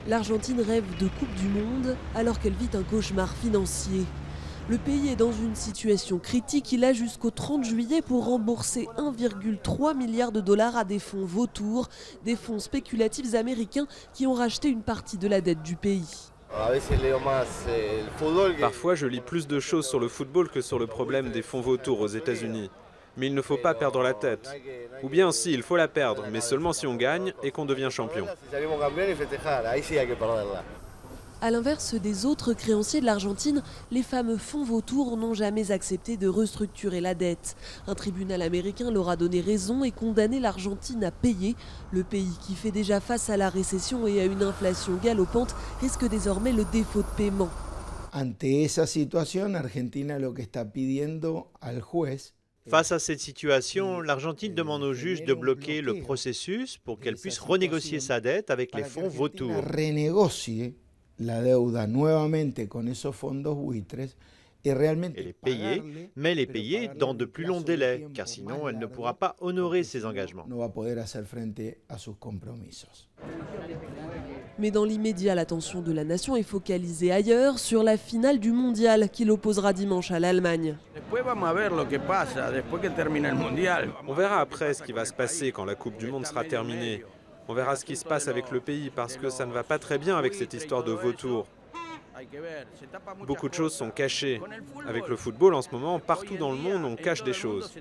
L'Argentine rêve de Coupe du Monde alors qu'elle vit un cauchemar financier. Le pays est dans une situation critique. Il a jusqu'au 30 juillet pour rembourser 1,3 milliard de dollars à des fonds vautours, des fonds spéculatifs américains qui ont racheté une partie de la dette du pays. Parfois, je lis plus de choses sur le football que sur le problème des fonds vautours aux États-Unis. Mais il ne faut pas perdre la tête. Ou bien si, il faut la perdre, mais seulement si on gagne et qu'on devient champion. A l'inverse des autres créanciers de l'Argentine, les fameux fonds vautours n'ont jamais accepté de restructurer la dette. Un tribunal américain leur a donné raison et condamné l'Argentine à payer. Le pays qui fait déjà face à la récession et à une inflation galopante risque désormais le défaut de paiement. Ante esa situación, Argentina lo que está pidiendo al juez. Face à cette situation, l'Argentine demande au juge de bloquer le processus pour qu'elle puisse renégocier sa dette avec les fonds vautours. La deuda nuevamente con esos fondos buitres y realmente et les payer, mais les payer dans de plus longs délais, car sinon elle ne pourra pas honorer ses engagements. Mais dans l'immédiat, l'attention de la nation est focalisée ailleurs, sur la finale du mondial qui l'opposera dimanche à l'Allemagne. On verra après ce qui va se passer quand la Coupe du Monde sera terminée. On verra ce qui se passe avec le pays parce que ça ne va pas très bien avec cette histoire de vautours. Beaucoup de choses sont cachées. Avec le football en ce moment, partout dans le monde, on cache des choses.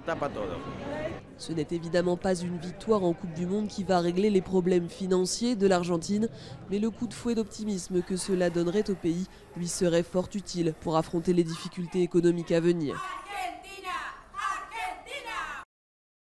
Ce n'est évidemment pas une victoire en Coupe du Monde qui va régler les problèmes financiers de l'Argentine, mais le coup de fouet d'optimisme que cela donnerait au pays lui serait fort utile pour affronter les difficultés économiques à venir.